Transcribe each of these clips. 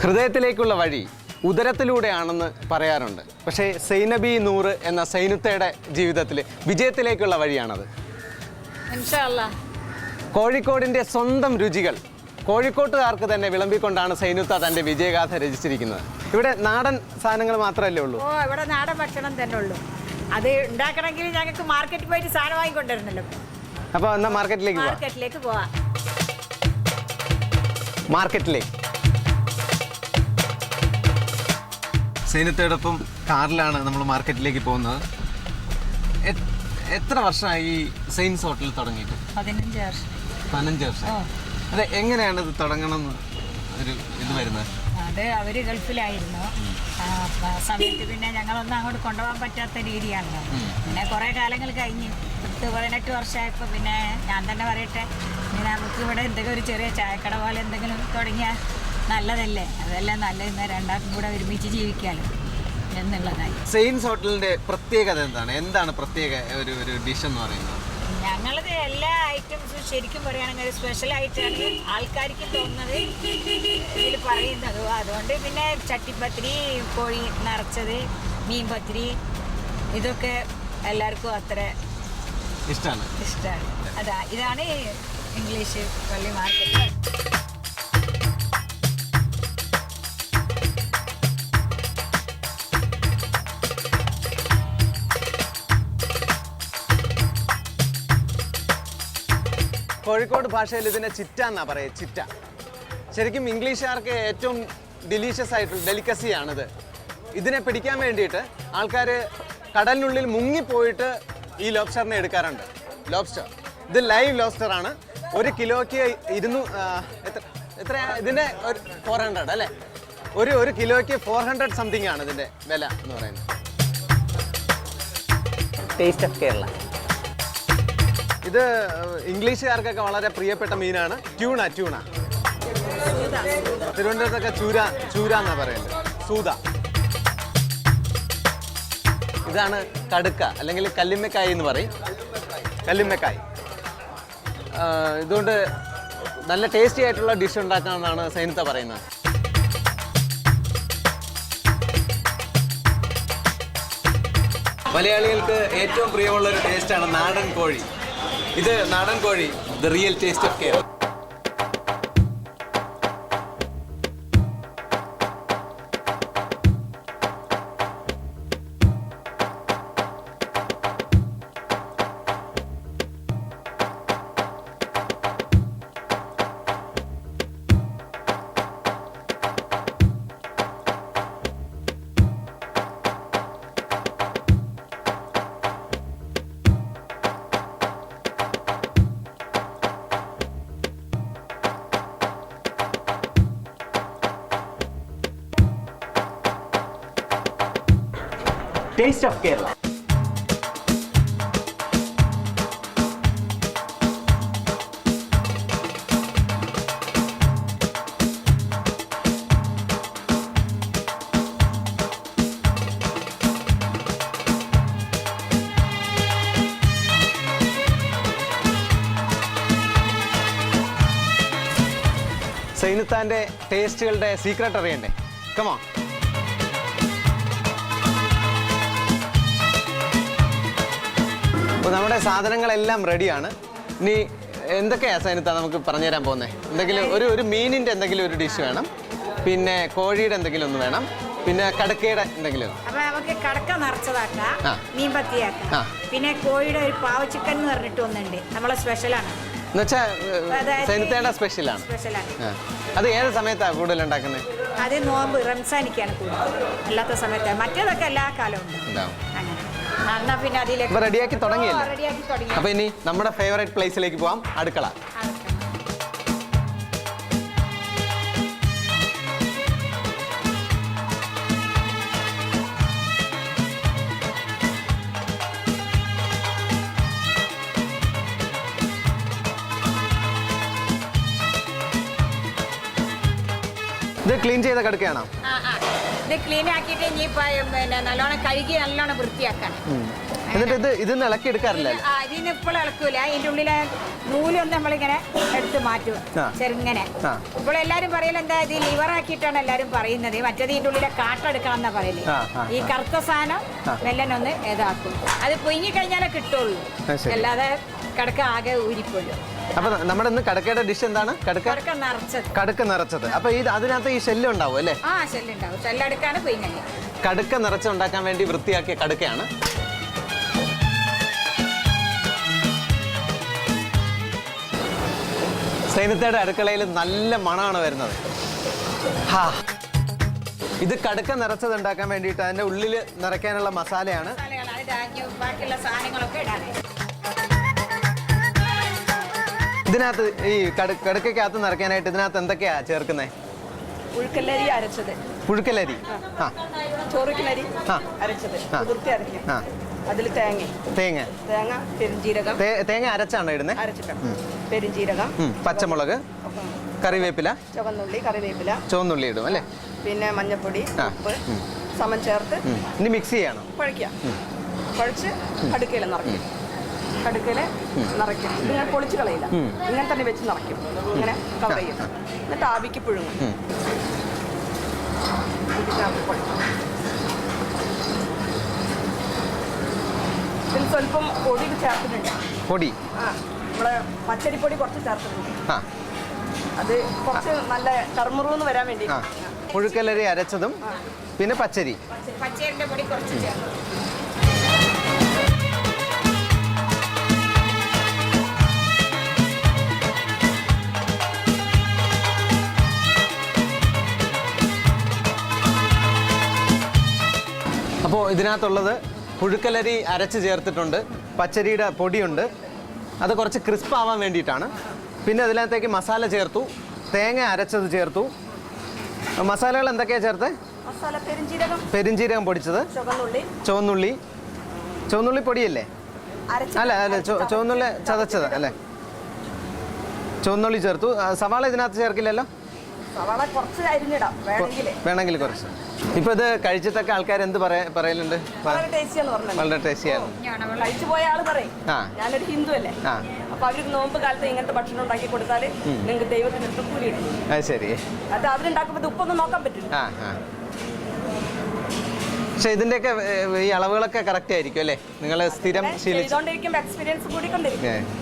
ഹൃദയത്തിലേക്കുള്ള വഴി ഉദരത്തിലൂടെയാണെന്ന് പറയാറുണ്ട്. പക്ഷേ സൈനബി നൂറ് എന്ന സൈനുത്തയുടെ ജീവിതത്തിൽ വിജയത്തിലേക്കുള്ള വഴിയാണത്. ഇൻഷാ അല്ലാഹ്. കോഴിക്കോടിൻ്റെ സ്വന്തം രുചികൾ കോഴിക്കോട്ടുകാർക്ക് തന്നെ വിളമ്പിക്കൊണ്ടാണ് സൈനുത്ത തൻ്റെ വിജയഗാഥ രചിച്ചിരിക്കുന്നത്. ഇവിടെ നാടൻ സാധനങ്ങൾ മാത്രമല്ലേ ഉള്ളൂ? ഓ, ഇവിടെ നാടൻ ഭക്ഷണം തന്നെ ഉള്ളൂ. അത് ഉണ്ടാക്കണമെങ്കിൽ ഞങ്ങൾക്ക് മാർക്കറ്റിൽ പോയിട്ട് സാധനം വാങ്ങിക്കൊണ്ടിരുന്നല്ലോ. അപ്പോൾ എന്നാൽ മാർക്കറ്റിലേക്ക് പോവാം. മാർക്കറ്റിലേക്ക് സൈനുത്തയോടൊപ്പം കാറിലാണ് നമ്മൾ മാർക്കറ്റിലേക്ക് പോകുന്നത്. എത്ര വർഷമായി ഈ സൈൻസ് ഹോട്ടൽ തുടങ്ങിയിട്ട്? 15 വർഷം. അതെ, എങ്ങനെയാണ് ഇത് തുടങ്ങണമെന്ന് ഒരു ഇത് വരുന്നത്? അത് അവര് ഗൾഫിലായിരുന്നു സമയത്ത്. പിന്നെ ഞങ്ങളൊന്നും അങ്ങോട്ട് കൊണ്ടുപോകാൻ പറ്റാത്ത രീതിയാണല്ലോ. പിന്നെ കുറെ കാലങ്ങൾ കഴിഞ്ഞ് 18 വർഷമായപ്പോൾ പിന്നെ ഞാൻ തന്നെ പറയട്ടെ, ഇങ്ങനെ നമുക്ക് ഇവിടെ എന്തെങ്കിലും ഒരു ചെറിയ ചായക്കട പോലെ എന്തെങ്കിലും തുടങ്ങിയാൽ നല്ലതല്ലേ? അതല്ലേ നല്ലത്, രണ്ടാൾക്കും കൂടെ ഒരുമിച്ച് ജീവിക്കാമല്ലോ എന്നുള്ളതായി. സൈൻസ് ഹോട്ടലിന്റെ പ്രത്യേകത എന്താണ് പ്രത്യേക ഒരു ഡിഷ് എന്ന് പറയുന്നത്? ഞങ്ങളത് എല്ലാ ഐറ്റംസും ശരിക്കും പറയുകയാണെങ്കിൽ ഒരു സ്പെഷ്യലായിട്ടാണ് ആൾക്കാർക്ക് തോന്നുന്നത് ഇതിൽ പറയുന്നത്. അതുകൊണ്ട് പിന്നെ ചട്ടിപ്പത്തിരി, കോഴി നിറച്ചത്, മീൻ പത്തിരി, ഇതൊക്കെ എല്ലാവർക്കും അത്ര ഇഷ്ടമാണ്. ഇതാണ് ഇംഗ്ലീഷ് പള്ളി മാർക്കറ്റ്. കോഴിക്കോട് ഭാഷയിൽ ഇതിനെ ചിറ്റ എന്നാ പറയുക. ചിറ്റ ശരിക്കും ഇംഗ്ലീഷുകാർക്ക് ഏറ്റവും ഡിലീഷ്യസ് ആയിട്ടുള്ള ഡെലിക്കസിയാണിത്. ഇതിനെ പിടിക്കാൻ വേണ്ടിയിട്ട് ആൾക്കാർ കടലിനുള്ളിൽ മുങ്ങിപ്പോയിട്ട് ഈ ലോബ്സ്റ്ററിനെ എടുക്കാറുണ്ട്. ലോബ്സ്റ്റർ ഇത് ലൈവ് ലോബ്സ്റ്റർ ആണ്. 1 കിലോയ്ക്ക് 200 എത്ര ഇതിൻ്റെ 400 അല്ലേ? ഒരു കിലോയ്ക്ക് 400 സംതിങ് ആണ് ഇതിൻ്റെ വില എന്ന് പറയുന്നത്. Taste of Kerala. ഇത് ഇംഗ്ലീഷുകാർക്കൊക്കെ വളരെ പ്രിയപ്പെട്ട മീനാണ്. ട്യൂണ. തിരുവനന്തപുരത്തൊക്കെ ചൂര എന്നാ പറയുന്നത്. സൂത. ഇതാണ് കടുക്ക അല്ലെങ്കിൽ കല്ലിമ്മക്കായി എന്ന് പറയും. കല്ലിമ്മക്കായ്. ഇതുകൊണ്ട് നല്ല ടേസ്റ്റി ആയിട്ടുള്ള ഡിഷ് ഉണ്ടാക്കാമെന്നാണ് സൈനുത്ത പറയുന്നത്. മലയാളികൾക്ക് ഏറ്റവും പ്രിയമുള്ള ഒരു ടേസ്റ്റാണ് നാടൻ കോഴി. ഇത് നാടൻ കോഴി, the real taste of Kerala. Taste of Kerala. സൈനുത്താൻ്റെ ടേസ്റ്റുകളുടെ സീക്രട്ട് അറിയണ്ടേ? കമോ. അപ്പോൾ നമ്മുടെ സാധനങ്ങളെല്ലാം റെഡിയാണ്. ഇനി എന്തൊക്കെയാണ് സൈനുത്ത നമുക്ക് പറഞ്ഞുതരാൻ പോകുന്നത്? എന്തെങ്കിലും ഒരു മീനിൻ്റെ എന്തെങ്കിലും ഒരു ഡിഷ് വേണം, പിന്നെ കോഴിയുടെ എന്തെങ്കിലും ഒന്ന് വേണം, പിന്നെ കടക്കയുടെ എന്തെങ്കിലും. അപ്പോൾ നമുക്ക് കടക്ക നിറച്ചതാക്കാം, മീൻ പത്തിയാക്കാം, പിന്നെ കോഴിയുടെ ഒരു പാവ ചിക്കൻ എന്ന് പറഞ്ഞിട്ട് ഒന്നുണ്ട്, നമ്മളെ സ്പെഷ്യലാണ്. എന്നുവെച്ചാൽ സൈനുത്തയുടെ സ്പെഷ്യലാണ്. അത് ഏത് സമയത്താണ് കൂടുതൽ ഉണ്ടാക്കുന്നത്? അത് നോമ്പ് റംസാനിക്കാണ് കൂടുതൽ, അല്ലാത്ത സമയത്ത്. മറ്റേതൊക്കെ എല്ലാ കാലവും ഉണ്ടാവും. അങ്ങനെ റെഡിയാക്കി തുടങ്ങിയല്ലേ? അപ്പൊ ഇനി നമ്മുടെ ഫേവറേറ്റ് പ്ലേസിലേക്ക് പോവാം, അടുക്കള. ഇത് ക്ലീൻ ചെയ്ത കടുക്കയാണോ? ഇത് ക്ലീൻ ആക്കിയിട്ട് ഇനി പിന്നെ നല്ലോണം കഴുകി നല്ലോണം വൃത്തിയാക്കണം. എന്നിട്ട് ഇത് ഇളക്കി എടുക്കാറില്ല. ഇതിന് ഇപ്പോൾ ഇളക്കൂല. ഇതിന്റെ ഉള്ളിലെ നൂലൊന്നും നമ്മളിങ്ങനെ എടുത്ത് മാറ്റും ചെറുങ്ങനെ. ഇപ്പോൾ എല്ലാരും പറയല് എന്താ ഇത് ലിവർ ആക്കിയിട്ടാണ് എല്ലാരും പറയുന്നത്. മറ്റേത് ഇതിന്റെ ഉള്ളിലെ കാട്ടെടുക്കണം എന്നാ പറയല്. ഈ കറുത്ത സാധനം മെല്ലനൊന്ന് ഇതാക്കും. അത് പൊങ്ങി കഴിഞ്ഞാലേ കിട്ടുള്ളൂ, അല്ലാതെ കടക്ക ആകെ ഊരിപ്പോഴും. അപ്പൊ നമ്മുടെ ഇന്ന് കടക്കയുടെ ഡിഷ് എന്താണ്? കടുക്ക നിറച്ചത്. അപ്പൊ അതിനകത്ത് ഈ ഷെല്ല് ഉണ്ടാവും അല്ലേ? ആ ഷെല്ല് ഉണ്ടാവും. ഷെല്ലടുക്കാണ് പൊയ്ങ്ങല്. കടുക്ക നിറച്ചുണ്ടാക്കാൻ വേണ്ടി വൃത്തിയാക്കിയ കടുക്കയാണ്. സൈനത്തയുടെ അടുക്കളയിൽ നല്ല മണമാണ് വരുന്നത്. ഇത് കടുക്ക നിറച്ചത് ഉണ്ടാക്കാൻ വേണ്ടിയിട്ട് അതിന്റെ ഉള്ളിൽ നിറയ്ക്കാനുള്ള മസാലയാണ്. ബാക്കിയുള്ള സാധനങ്ങളൊക്കെ ഇടാൻ. ഇതിനകത്ത് ഈ കടുക്കകത്ത് നിറയ്ക്കാനായിട്ട് ഇതിനകത്ത് എന്തൊക്കെയാ ചേർക്കുന്നത്? പുഴുക്കലരി അരച്ചത്. പുഴുക്കലരി, ചോറുക്കലരി അരച്ചത്, കുതിർത്തി അരയ്ക്കും. അതിൽ തേങ്ങ, പെരുംജീരകം. തേങ്ങ അരച്ചാണോ ഇടുന്നത്? അരച്ചിട്ടാണ്. പെരുംജീരകം, പച്ചമുളക്, കറിവേപ്പില, ചുവന്നുള്ളി ഇടും അല്ലേ? പിന്നെ മഞ്ഞപ്പൊടി, ഉപ്പ് സമം ചേർത്ത് ഇനി മിക്സ് ചെയ്യണം. കുഴച്ച് കടുക്കയില നിറയ്ക്കും. കടുക്കയില നിറയ്ക്കും. ഇതിങ്ങനെ പൊളിച്ച് കളയില്ല, ഇങ്ങനെ തന്നെ വെച്ച് നിറയ്ക്കും. ഇങ്ങനെ കവർ ചെയ്യും. എന്നിട്ട് ആവിക്ക് പുഴുങ്ങും. ഇതിൽ സ്വല്പം പൊടി ചേർത്തിട്ടുണ്ട്. പൊടി നമ്മളെ പച്ചരിപ്പൊടി കുറച്ച് ചേർത്തിട്ടുണ്ട്. അത് കുറച്ച് നല്ല കറുമുറുന്ന് വരാൻ വേണ്ടി. പുഴുക്കലരി അരച്ചതും പിന്നെ പച്ചരി, പച്ചരിന്റെ പൊടി കുറച്ച് ചേർക്കും. അപ്പോൾ ഇതിനകത്തുള്ളത് പുഴുക്കലരി അരച്ച് ചേർത്തിട്ടുണ്ട്, പച്ചരിയുടെ പൊടിയുണ്ട്. അത് കുറച്ച് ക്രിസ്പ് ആവാൻ വേണ്ടിയിട്ടാണ്. പിന്നെ അതിനകത്തേക്ക് മസാല ചേർത്തു, തേങ്ങ അരച്ചത് ചേർത്തു. മസാലകൾ എന്തൊക്കെയാണ് ചേർത്ത്? പെരുംജീരകം പൊടിച്ചത്, ചുവന്നുള്ളി പൊടിയല്ലേ? അല്ല ചുവന്നുള്ളി ചതച്ചത് അല്ലേ? ചുവന്നുള്ളി ചേർത്തു. സവാള ഇതിനകത്ത് ചേർക്കില്ലല്ലോ? വേണമെങ്കിൽ കുറച്ച്. ഇപ്പൊ ഇത് കഴിച്ചിട്ടൊക്കെ ആൾക്കാർ എന്ത് പറയലുണ്ട്? വളരെ ടേസ്റ്റിയാണ്. കഴിച്ചു പോയ ആള് പറയും ഞാനൊരു ഹിന്ദു അല്ലേ, അപ്പൊ അവർക്ക് നോമ്പ് കാലത്ത് ഇങ്ങനത്തെ ഭക്ഷണം ഉണ്ടാക്കി കൊടുത്താൽ നിങ്ങൾക്ക് ദൈവത്തിന് എത്ര കൂലി കിട്ടും. അത് ശരി. അത് അവരുണ്ടാക്കുമ്പോൾ ഉപ്പൊന്നും നോക്കാൻ പറ്റില്ല. പക്ഷെ ഇതിന്റെയൊക്കെ ഈ അളവുകളൊക്കെ കറക്റ്റ് ആയിരിക്കും അല്ലേ? നിങ്ങൾ സ്ഥിരം ചെയ്തോണ്ടിരിക്കുമ്പോ എക്സ്പീരിയൻസ് കൂടിക്കൊണ്ടിരിക്കും.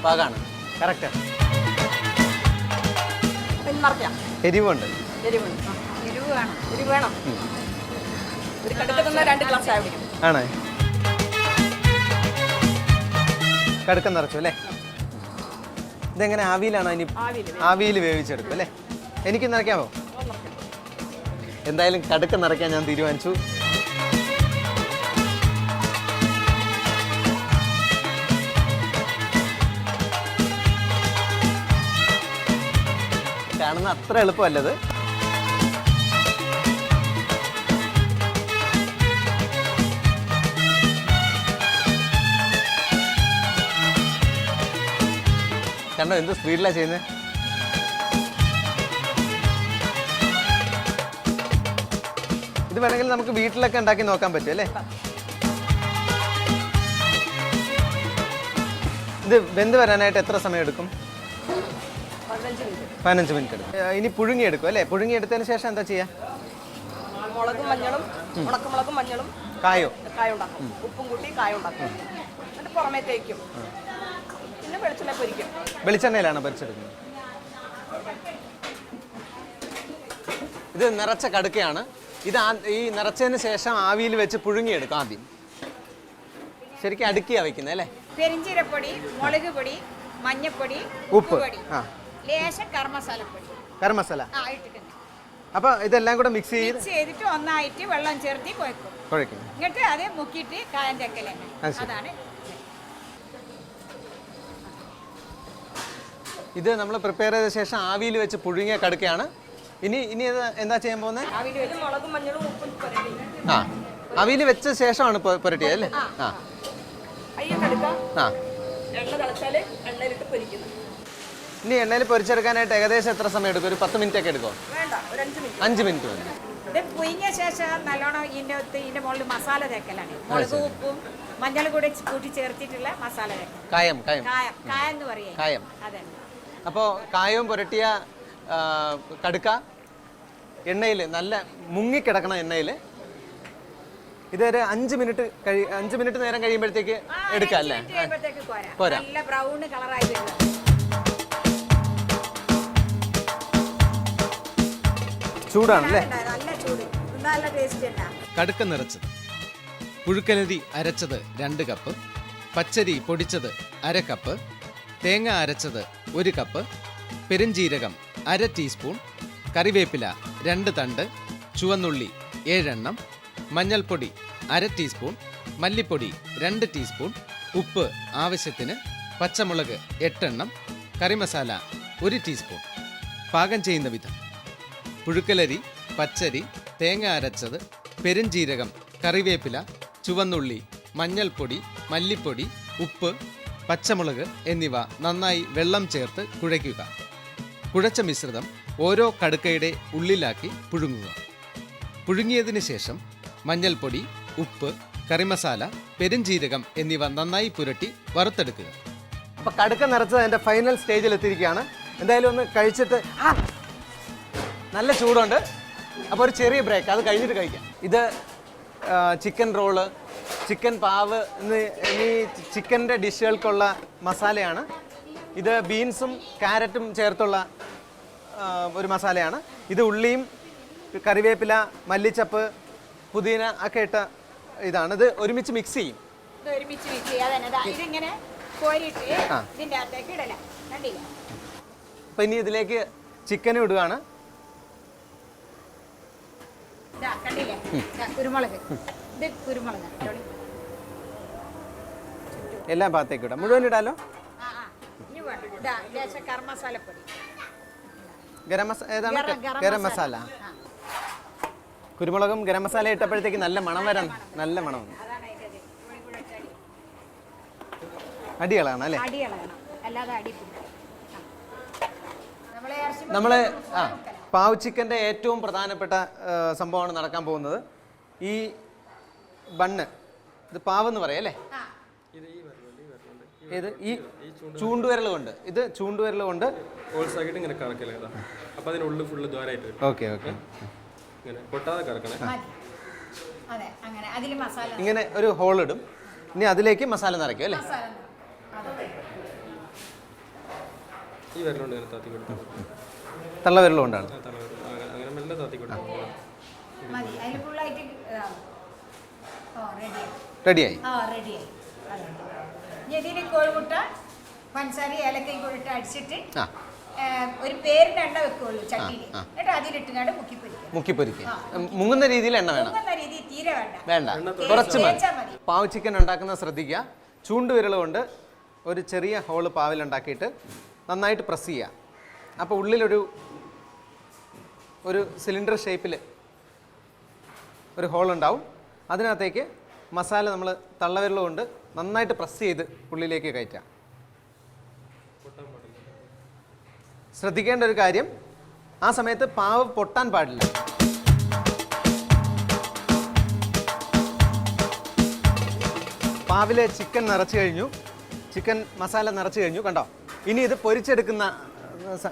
പാകാണ്, കറക്റ്റ്. എരിവുണ്ട്. ആണേ? കടുക്ക നിറച്ചു അല്ലേ? ഇതെങ്ങനെ ആവിയിലാണോ? ഇനി ആവിയിൽ വേവിച്ചെടുക്കും അല്ലേ? എനിക്ക് നിറയ്ക്കാമോ? എന്തായാലും കടുക്ക നിറയ്ക്കാൻ ഞാൻ തീരുമാനിച്ചു. കാണുന്ന അത്ര എളുപ്പമല്ലത്. കണ്ടോ എന്ത് സ്പീഡിലാണ് ചെയ്യുന്നത്? ഇത് വേണമെങ്കിൽ നമുക്ക് വീട്ടിലൊക്കെ ഉണ്ടാക്കി നോക്കാൻ പറ്റും അല്ലേ? ഇത് വെന്ത് വരാനായിട്ട് എത്ര സമയം എടുക്കും? 15 മിനിറ്റ് എടുക്കും. ഇനി പുഴുങ്ങിയെടുക്കും അല്ലേ? പുഴുങ്ങിയെടുത്തതിന് ശേഷം എന്താ ചെയ്യാ? മുളകും മഞ്ഞളും, ഉണക്കമുളകും മഞ്ഞളും, കായം ഉണ്ടാക്കും. ഉപ്പും കൂട്ടി കായം ഉണ്ടാക്കും. എന്നിട്ട് പുറമേ തേക്കും. പിന്നെ വെളിച്ചെണ്ണ പൊരിക്കും. വെളിച്ചെണ്ണയിലാണ് പൊരിച്ചെടുക്കുന്നത്. ഇത് നിറച്ച കടുക്കയാണ്. ഇത് ഈ നിറച്ചതിന് ശേഷം ആവിയിൽ വെച്ച് പുഴുങ്ങിയെടുക്കും ആദ്യം. ശരിക്കും അടുക്കിയാ വെക്കുന്നത് അല്ലേ? പെരിഞ്ചീരപ്പൊടി, മുളക് പൊടി, മഞ്ഞപ്പൊടി, ഉപ്പ്, ലേശം ഗരംമസാലപ്പൊടി. ഗരംമസാല അപ്പൊ ഇതെല്ലാം കൂടെ മിക്സ് ചെയ്തിട്ട് ഒന്നായിട്ട് വെള്ളം ചേർത്തി കുഴക്കും. എന്നിട്ട് അത് മുക്കിയിട്ട് കായം തേക്കൽ തന്നെ. അതാണ് ഇത് നമ്മൾ പ്രിപ്പയർ ചെയ്ത ശേഷം ആവിയിൽ വെച്ച് പുഴുങ്ങിയ കടുക്കയാണ്. ഇനി എന്താ ചെയ്യാൻ പോകുന്നത്? ആവിയിൽ വെച്ച ശേഷമാണ് പുരട്ടിയത് അല്ലേ? എണ്ണ തിളച്ചാൽ എണ്ണയിലിട്ട് പൊരിക്കുന്നത്. ഇനി എണ്ണയിൽ പൊരിച്ചെടുക്കാനായിട്ട് ഏകദേശം എത്ര സമയം എടുക്കും? ഒരു 10 മിനിറ്റ് ഒക്കെ എടുക്കുമോ? വേണ്ട, ഒരു 5 മിനിറ്റ്. 5 മിനിറ്റ് മതി. ഇത് പുയിങ്ങിയ ശേഷം നല്ലോണം ഇതിന്റെ മുകളിൽ മസാല തേക്കലാണ്. മുളക് ഉപ്പും മഞ്ഞൾ കൂടി കൂട്ടി ചേർത്തിട്ടുള്ള മസാല തേക്കൽ. കായം എന്ന് പറയും. കായം. അതെ. അപ്പോൾ കായവും പുരട്ടിയ കടുക്ക എണ്ണയിൽ നല്ല മുങ്ങിക്കിടക്കണം എണ്ണയിൽ. ഇതൊരു 5 മിനിറ്റ് നേരം കഴിയുമ്പോഴത്തേക്ക് എടുക്കാം അല്ലേ? പോരാ. നല്ല ബ്രൗൺ കളറായി വരും. ചൂടാണല്ലേ? നല്ല ചൂട്, നല്ല ടേസ്റ്റ് ഉണ്ടാ. കടുക്ക നിറച്ചത്, പുഴുക്കലരി അരച്ചത് 2 കപ്പ്, പച്ചരി പൊടിച്ചത് 1/2 കപ്പ്, തേങ്ങ അരച്ചത് 1 കപ്പ്, പെരുംജീരകം 1/2 ടീസ്പൂൺ, കറിവേപ്പില 2 തണ്ട്, ചുവന്നുള്ളി 7 എണ്ണം, മഞ്ഞൾപ്പൊടി 1/2 ടീസ്പൂൺ, മല്ലിപ്പൊടി 2 ടീസ്പൂൺ, ഉപ്പ് ആവശ്യത്തിന്, പച്ചമുളക് 8 എണ്ണം, കറിമസാല 1 ടീസ്പൂൺ. പാകം ചെയ്യുന്ന വിധം: പുഴുക്കലരി, പച്ചരി, തേങ്ങ അരച്ചത്, പെരുംജീരകം, കറിവേപ്പില, ചുവന്നുള്ളി, മഞ്ഞൾപ്പൊടി, മല്ലിപ്പൊടി, ഉപ്പ്, പച്ചമുളക് എന്നിവ നന്നായി വെള്ളം ചേർത്ത് കുഴയ്ക്കുക. കുഴച്ച മിശ്രിതം ഓരോ കടുക്കയുടെ ഉള്ളിലാക്കി പുഴുങ്ങുക. പുഴുങ്ങിയതിന് ശേഷം മഞ്ഞൾപ്പൊടി, ഉപ്പ്, കറിമസാല, പെരുംജീരകം എന്നിവ നന്നായി പുരട്ടി വറുത്തെടുക്കുക. അപ്പോൾ കടുക്ക നിറച്ചത് എൻ്റെ ഫൈനൽ സ്റ്റേജിൽ എത്തിയിരിക്കുകയാണ്. എന്തായാലും ഒന്ന് കഴിച്ചിട്ട് നല്ല ചൂടുണ്ട്. അപ്പോൾ ഒരു ചെറിയ ബ്രേക്ക്, അത് കഴിഞ്ഞിട്ട് കഴിക്കാം. ഇത് ചിക്കൻ റോള്, ചിക്കൻ പാവ് എന്നീ ചിക്കൻ്റെ ഡിഷുകൾക്കുള്ള മസാലയാണ്. ഇത് ബീൻസും ക്യാരറ്റും ചേർത്തുള്ള ഒരു മസാലയാണ്. ഇത് ഉള്ളിയും കറിവേപ്പില, മല്ലിച്ചപ്പ്, പുതിന ഒക്കെ ഇട്ട ഇതാണ്. ഇത് ഒരുമിച്ച് മിക്സ് ചെയ്യും. ഇതിങ്ങനെ കോരിയിട്ട് ഇതിന്റെ അകത്തേക്ക് ഇടല. കണ്ടില്ല? അപ്പം ഇനി ഇതിലേക്ക് ചിക്കനും ഇടുകയാണ്. കണ്ടില്ലേ? കുരുമുളക്. ഇത് കുരുമുളക് എല്ലാ ഭാഗത്തേക്കും ഇടാം. മുഴുവൻ ഇടാലോ? ഗരം മസാലപ്പൊടി, ഗരം മസാല. കുരുമുളകും ഗരം മസാല ഇട്ടപ്പോഴത്തേക്ക് നല്ല മണം വരാൻ, നല്ല മണം. അടികളാണ് അല്ലേ? നമ്മള് പാവ് ചിക്കൻ്റെ ഏറ്റവും പ്രധാനപ്പെട്ട സംഭവമാണ് നടക്കാൻ പോകുന്നത്. ഈ ബണ്ണ്, ഇത് പാവെന്ന് പറയാം അല്ലേ? ഇത് ഈ ചൂണ്ടുവിരൽ കൊണ്ട്, ഇത് ചൂണ്ടുവിരൽ കൊണ്ട് ഓക്കെ ഇങ്ങനെ ഒരു ഹോൾ ഇടും. ഇനി അതിലേക്ക് മസാല നിറയ്ക്കും അല്ലേ? തള്ളവിരൽ കൊണ്ടാണ്. റെഡിയായി. കോഴിമുട്ട, പഞ്ചസാര, ഏലക്കയും കൂടിട്ട് അടിച്ചിട്ട് ഒരു പേരിന്റെ എണ്ണ വെക്കുള്ളൂ ചട്ടിയിൽ. എന്നിട്ട് അതിലിട്ടുകൊണ്ട് മുക്കിപ്പൊരിക്കുക. മുങ്ങുന്ന രീതിയിൽ എണ്ണ വേണം. തീരെ വേണ്ട, കുറച്ച് മതി. പാവ് ചിക്കൻ ഉണ്ടാക്കുന്നത് ശ്രദ്ധിക്കുക. ചൂണ്ടുവിരൽ കൊണ്ട് ഒരു ചെറിയ ഹോള് പാവിലുണ്ടാക്കിയിട്ട് നന്നായിട്ട് പ്രസ് ചെയ്യുക. അപ്പോൾ ഉള്ളിലൊരു സിലിണ്ടർ ഷേപ്പിൽ ഒരു ഹോൾ ഉണ്ടാവും. അതിനകത്തേക്ക് മസാല നമ്മൾ തള്ളവിരൽ കൊണ്ട് നന്നായിട്ട് പ്രസ് ചെയ്ത് ഉള്ളിലേക്ക് കയറ്റാം. ശ്രദ്ധിക്കേണ്ട ഒരു കാര്യം, ആ സമയത്ത് പാവ് പൊട്ടാൻ പാടില്ല. പാവിലെ ചിക്കൻ നിറച്ച് കഴിഞ്ഞു, ചിക്കൻ മസാല നിറച്ച് കഴിഞ്ഞു. കണ്ടോ? ഇനി ഇത് പൊരിച്ചെടുക്കുന്ന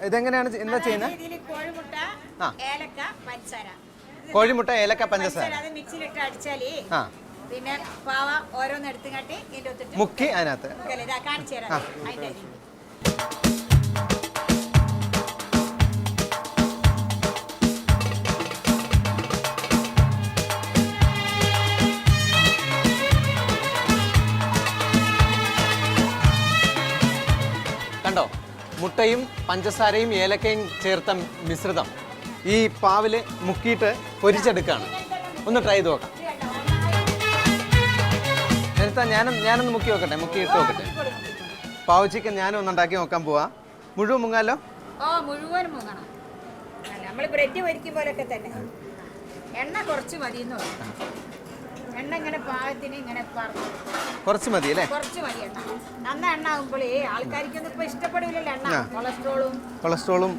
ഇതെങ്ങനെയാണ് എന്താ ചെയ്യുന്നത്? കോഴിമുട്ട, ഏലക്ക, പഞ്ചസാര മിക്സിയിലിട്ട് അടിച്ചാല് പിന്നെ പാവ ഓരോന്ന് എടുത്തുകാട്ടി മുക്കി അതിനകത്ത് കാണിച്ചു തരാം. കണ്ടോ? മുട്ടയും പഞ്ചസാരയും ഏലക്കയും ചേർത്ത മിശ്രിതം ഈ പാവിൽ മുക്കിയിട്ട് പൊരിച്ചെടുക്കുകയാണ്. ഒന്ന് ട്രൈ ചെയ്ത് നോക്കാം. നേരത്തെ ഞാനൊന്ന് മുക്കിയിട്ട് നോക്കട്ടെ. പാവ് ചിക്കൻ ഞാനും ഒന്ന് ഉണ്ടാക്കി നോക്കാൻ പോവാ. മുഴുവൻ മുങ്ങാലോ? മുഴുവൻ മുങ്ങണം. നമ്മൾ ബ്രെഡ് പൊരിക്കും പോലൊക്കെ തന്നെ. എണ്ണ കുറച്ച് മതി എന്ന് പറഞ്ഞു. എണ്ണ ഇങ്ങനെ പാകത്തിന് ഇങ്ങനെ പറഞ്ഞു കുറച്ച് മതി അല്ലേ? കുറച്ച് മതി എണ്ണ. നന്ന എണ്ണ ആകുമ്പോഴേ ആൾക്കാർക്കൊന്നും ഇപ്പൊ ഇഷ്ടപ്പെടില്ലല്ലോ എണ്ണ. കൊളസ്ട്രോളും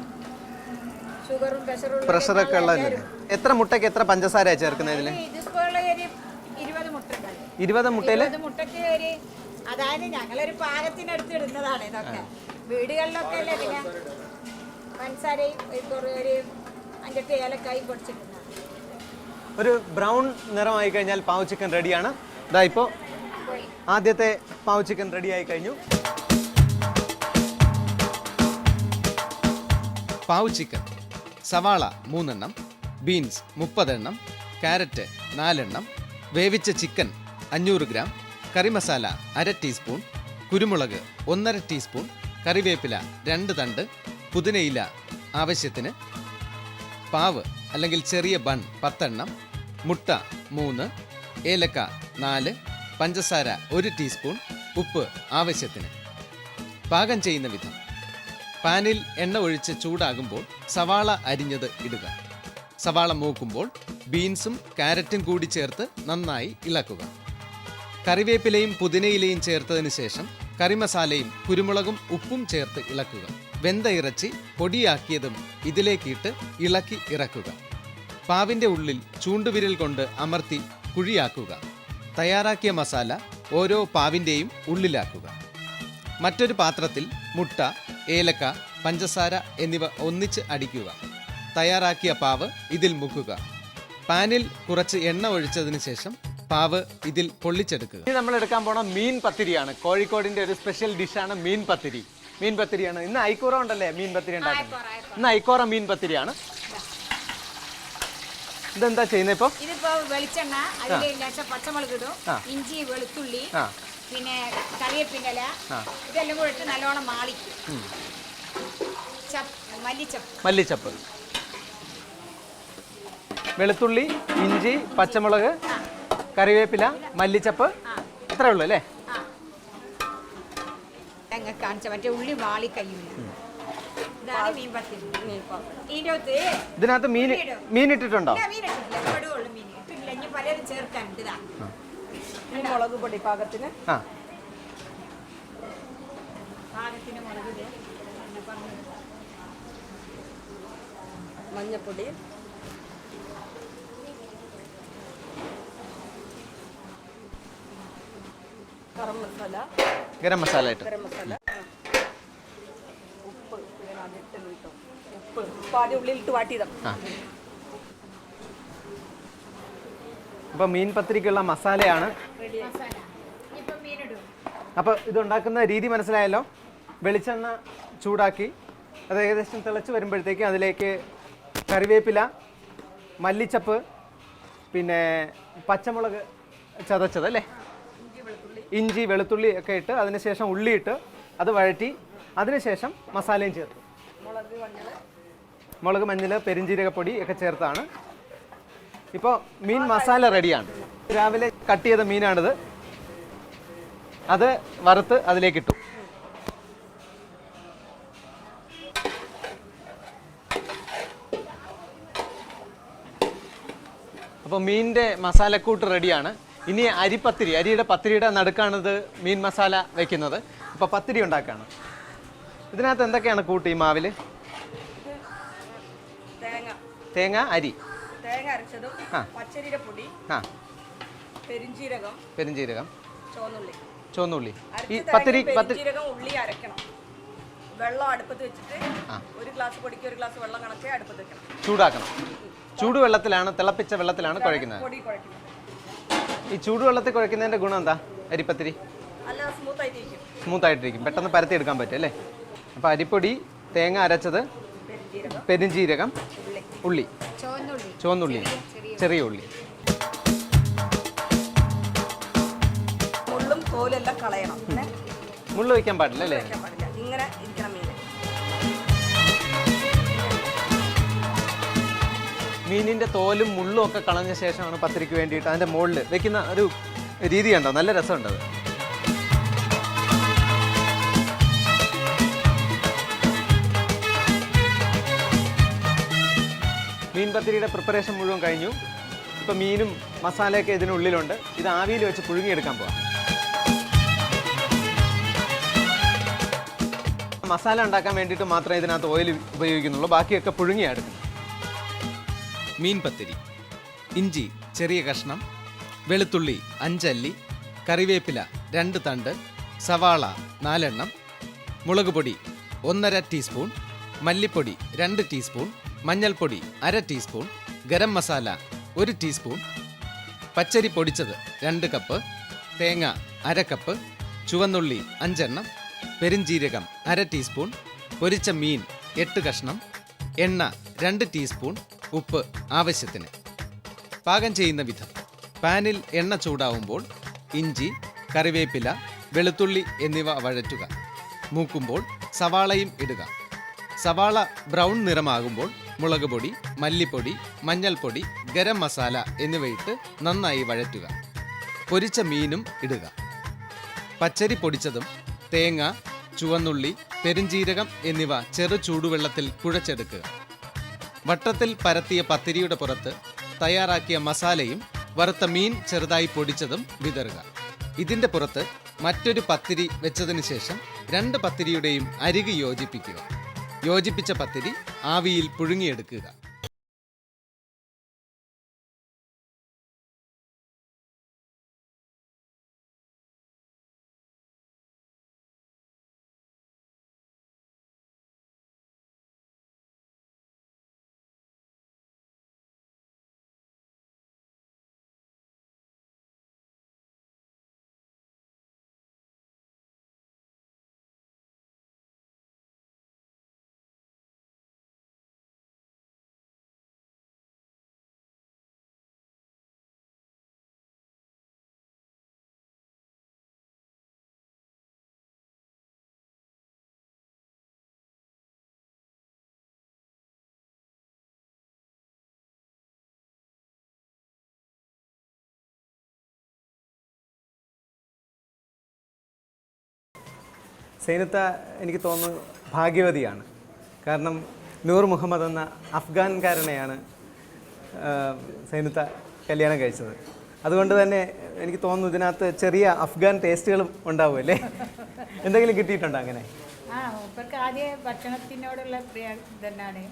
ഷുഗറും പ്രഷറൊക്കെ ഉള്ളതല്ലേ. എത്ര മുട്ടയ്ക്ക് എത്ര പഞ്ചസാര ചേർക്കുന്നത് ഇതിൽ? ഇതിപ്പോൾ ഒരു 20 മുട്ട ഉണ്ടാവും. 20 മുട്ടയിൽ 20 മുട്ടയ്ക്ക് ഒരു, അതായത് ഞങ്ങളൊരു പാകത്തിനടുത്ത് ഇടുന്നതാണ് ഇതൊക്കെ. വീടുകളിലൊക്കെ അല്ലേ പിന്നെ പഞ്ചസാരയും ഒരു 5-8 ഏലക്കായും പൊടിച്ചിട്ടുണ്ടാകും. ഒരു ബ്രൗൺ നിറമായി കഴിഞ്ഞാൽ പാവ് ചിക്കൻ റെഡിയാണ്. ഇതാ ഇപ്പോൾ ആദ്യത്തെ പാവ് ചിക്കൻ റെഡി ആയി കഴിഞ്ഞു. പാവ് ചിക്കൻ: സവാള 3 എണ്ണം, ബീൻസ് 30 എണ്ണം, ക്യാരറ്റ് 4 എണ്ണം, വേവിച്ച ചിക്കൻ 500 ഗ്രാം, കറി മസാല 1/2 ടീസ്പൂൺ, കുരുമുളക് 1/2 ടീസ്പൂൺ, കറിവേപ്പില 2 തണ്ട്, പുതിനയില ആവശ്യത്തിന്, പാവ് അല്ലെങ്കിൽ ചെറിയ ബൺ 10 എണ്ണം, മുട്ട 3, ഏലക്ക 4, പഞ്ചസാര 1 ടീസ്പൂൺ, ഉപ്പ് ആവശ്യത്തിന്. പാകം ചെയ്യുന്ന വിധം: പാനിൽ എണ്ണ ഒഴിച്ച് ചൂടാകുമ്പോൾ സവാള അരിഞ്ഞത് ഇടുക. സവാള മൂക്കുമ്പോൾ ബീൻസും ക്യാരറ്റും കൂടി ചേർത്ത് നന്നായി ഇളക്കുക. കറിവേപ്പിലയും പുതിനയിലയും ചേർത്തതിന് ശേഷം കറിമസാലയും കുരുമുളകും ഉപ്പും ചേർത്ത് ഇളക്കുക. വെന്ത ഇറച്ചി പൊടിയാക്കിയതും ഇതിലേക്കിട്ട് ഇളക്കി ഇറക്കുക. പാവിൻ്റെ ഉള്ളിൽ ചൂണ്ടുവിരൽ കൊണ്ട് അമർത്തി കുഴിയാക്കുക. തയ്യാറാക്കിയ മസാല ഓരോ പാവിൻ്റെയും ഉള്ളിലാക്കുക. മറ്റൊരു പാത്രത്തിൽ മുട്ട, ഏലക്ക, പഞ്ചസാര എന്നിവ ഒന്നിച്ച് അടിക്കുക. തയ്യാറാക്കിയ പാവ് ഇതിൽ മുക്കുക. പാനിൽ കുറച്ച് എണ്ണ ഒഴിച്ചതിന് ശേഷം പാവ് ഇതിൽ പൊള്ളിച്ചെടുക്കുക. ഇനി നമ്മൾ എടുക്കാൻ പോണ മീൻ പത്തിരിയാണ്. കോഴിക്കോടിന്റെ ഒരു സ്പെഷ്യൽ ഡിഷാണ് മീൻ പത്തിരി. മീൻ പത്തിരിയാണ് ഇന്ന്. ഐക്കോറ ഉണ്ടല്ലേ മീൻ പത്തിരി ഉണ്ടാക്കുന്നത്? ഇന്ന് ഐക്കോറ മീൻ പത്തിരിയാണ്. ഇതെന്താ ചെയ്യുന്നത് ഇപ്പൊ? ഇതിപ്പോ വെളിച്ചെണ്ണ, അതിൽ ലേശം പച്ചമുളക് ഇടും, ഇഞ്ചി, വെളുത്തുള്ളി, പിന്നെ കറിവേപ്പില, ഇതെല്ലാം കൂടെ ഇട്ട് നല്ലോണം മാളിക്കും. മല്ലിച്ചപ്പ്, വെളുത്തുള്ളി, ഇഞ്ചി, പച്ചമുളക്, കറിവേപ്പില, മല്ലിച്ചപ്പ്, ഇത്രേ ഉള്ളൂ അല്ലേ? കാണിച്ച മറ്റേ ഉള്ളി വാളി കഴിയൂല. ഇതാണ് മീൻ പത്തിരി. ഇതിനകത്ത് മീൻ ഇട്ടിട്ടുണ്ടോ? ഇനി പലരും ചേർക്കാനുണ്ട്. മുളക് പൊടി പാകത്തിന്, പാകത്തിന് മുളക്, മഞ്ഞപ്പൊടി, ഗരം മസാല ഇട്ട്, ഉപ്പ് ആദ്യം ഉള്ളിലിട്ട് വാട്ടിയതാ. അപ്പൊ മീൻ പത്തിരിക്കുള്ള മസാലയാണ്. അപ്പൊ ഇതുണ്ടാക്കുന്ന രീതി മനസ്സിലായല്ലോ. വെളിച്ചെണ്ണ ചൂടാക്കി അത് ഏകദേശം തിളച്ച് വരുമ്പോഴത്തേക്ക് അതിലേക്ക് കറിവേപ്പില, മല്ലിച്ചപ്പ്, പിന്നെ പച്ചമുളക് ചതച്ചത് അല്ലേ, ഇഞ്ചി, വെളുത്തുള്ളി ഒക്കെ ഇട്ട് അതിനുശേഷം ഉള്ളിയിട്ട് അത് വഴറ്റി അതിനുശേഷം മസാലയും ചേർത്ത് മുളക്, മഞ്ഞൾ, പെരിഞ്ജീരകപ്പൊടി ഒക്കെ ചേർത്താണ്. ഇപ്പോൾ മീൻ മസാല റെഡിയാണ്. രാവിലെ കട്ട് ചെയ്ത മീനാണിത്. അത് വറുത്ത് അതിലേക്കിട്ടു. അപ്പോൾ മീനിൻ്റെ മസാലക്കൂട്ട് റെഡിയാണ്. ഇനി അരിപ്പത്തിരി, പത്തിരിയുടെ നടുക്കാണിത് മീൻ മസാല വെക്കുന്നത്. അപ്പോൾ പത്തിരി ഉണ്ടാക്കുകയാണ്. ഇതിനകത്ത് എന്തൊക്കെയാണ് കൂട്ട് ഈ മാവിൽ? തേങ്ങ, അരി, തേങ്ങ അരച്ചതും, പച്ചരിപ്പൊടി, പെരിഞ്ജീരകം, ചുവന്നുള്ളി. ഈ ഉള്ളി അരക്കണം. വെള്ളം അടുപ്പത്ത് വെച്ചിട്ട് 1 ഗ്ലാസ് പൊടിക്ക് 1 ഗ്ലാസ് വെള്ളം കണക്കെ അടുപ്പത്ത് വെക്കണം. ചൂടാക്കണം. ചൂടുവെള്ളത്തിലാണ്, തിളപ്പിച്ച വെള്ളത്തിലാണ് കുഴക്കുന്നത്. ഈ ചൂടുവെള്ളത്തിൽ കുഴക്കുന്നതിന്റെ ഗുണം എന്താ? അരിപ്പത്തിരി സ്മൂത്ത് ആയിട്ടിരിക്കും, പെട്ടെന്ന് പരത്തി എടുക്കാൻ പറ്റും അല്ലേ? അപ്പോൾ അരിപ്പൊടി, തേങ്ങ അരച്ചത്, പെരിഞ്ജീരകം, ഉള്ളി, ചുവന്നുള്ളി, ചെറിയ ഉള്ളി. മുള്ളും തോലെല്ലാം കളയണം. മുള്ളു വയ്ക്കാൻ പാടില്ല അല്ലേ? ഇങ്ങനെ ഇരിക്കണം മീൻ. മീനിന്റെ തോലും മുള്ളും ഒക്കെ കളഞ്ഞ ശേഷമാണ് പത്തിരിക്ക് വേണ്ടിയിട്ട് അതിന്റെ മുകളിൽ വെക്കുന്ന ഒരു രീതി ഉണ്ടോ? നല്ല രസമുണ്ട് അത്. മീൻ പത്തിരിയുടെ പ്രിപ്പറേഷൻ മുഴുവൻ കഴിഞ്ഞു. ഇപ്പം മീനും മസാലയൊക്കെ ഇതിനുള്ളിലുണ്ട്. ഇത് ആവിയിൽ വെച്ച് പുഴുങ്ങിയെടുക്കാൻ പോവാം. മസാല ഉണ്ടാക്കാൻ വേണ്ടിയിട്ട് മാത്രമേ ഇതിനകത്ത് ഓയിൽ ഉപയോഗിക്കുന്നുള്ളൂ. ബാക്കിയൊക്കെ പുഴുങ്ങിയെടുക്കണം. മീൻ പത്തിരി. ഇഞ്ചി ചെറിയ കഷ്ണം, വെളുത്തുള്ളി 5 അല്ലി, കറിവേപ്പില 2 തണ്ട്, സവാള 4 എണ്ണം, മുളക് പൊടി 1.5 ടീസ്പൂൺ, മല്ലിപ്പൊടി 2 ടീസ്പൂൺ, മഞ്ഞൾപ്പൊടി 1/2 ടീസ്പൂൺ, ഗരം മസാല 1 ടീസ്പൂൺ, പച്ചരി പൊടിച്ചത് 2 കപ്പ്, തേങ്ങ 1/2 കപ്പ്, ചുവന്നുള്ളി 5 എണ്ണം, പെരിഞ്ജീരകം 1/2 ടീസ്പൂൺ, പൊരിച്ച മീൻ 8 കഷ്ണം, എണ്ണ 2 ടീസ്പൂൺ, ഉപ്പ് ആവശ്യത്തിന്. പാകം ചെയ്യുന്ന വിധം: പാനിൽ എണ്ണ ചൂടാവുമ്പോൾ ഇഞ്ചി, കറിവേപ്പില, വെളുത്തുള്ളി എന്നിവ വഴറ്റുക. മൂക്കുമ്പോൾ സവാളയും ഇടുക. സവാള ബ്രൗൺ നിറമാകുമ്പോൾ മുളക് പൊടി, മല്ലിപ്പൊടി, മഞ്ഞൾപ്പൊടി, ഗരം മസാല എന്നിവയിട്ട് നന്നായി വഴറ്റുക. പൊരിച്ച മീനും ഇടുക. പച്ചരി പൊടിച്ചതും തേങ്ങ, ചുവന്നുള്ളി, പെരിഞ്ജീരകം എന്നിവ ചെറു ചൂടുവെള്ളത്തിൽ കുഴച്ചെടുക്കുക. വട്ടത്തിൽ പരത്തിയ പത്തിരിയുടെ പുറത്ത് തയ്യാറാക്കിയ മസാലയും വറുത്ത മീൻ ചെറുതായി പൊടിച്ചതും വിതറുക. ഇതിൻ്റെ പുറത്ത് മറ്റൊരു പത്തിരി വെച്ചതിന് ശേഷം 2 പത്തിരിയുടെയും അരിക് യോജിപ്പിക്കുക. യോജിപ്പിച്ച പത്തിരി ആവിയിൽ പുഴുങ്ങിയെടുക്കുക. സൈനത്ത എനിക്ക് തോന്നുന്നു ഭാഗ്യവതിയാണ്. കാരണം നൂർ മുഹമ്മദ് എന്ന അഫ്ഗാൻകാരനെയാണ് സൈനത്ത കല്യാണം കഴിച്ചത്. അതുകൊണ്ട് തന്നെ എനിക്ക് തോന്നുന്നു ഇതിനകത്ത് ചെറിയ അഫ്ഗാൻ ടേസ്റ്റുകളും ഉണ്ടാവുമല്ലേ? എന്തെങ്കിലും കിട്ടിയിട്ടുണ്ടോ അങ്ങനെ? ഇവർക്ക് ആദ്യം ഭക്ഷണത്തിനോടുള്ള പ്രിയ തന്നെയാണ്.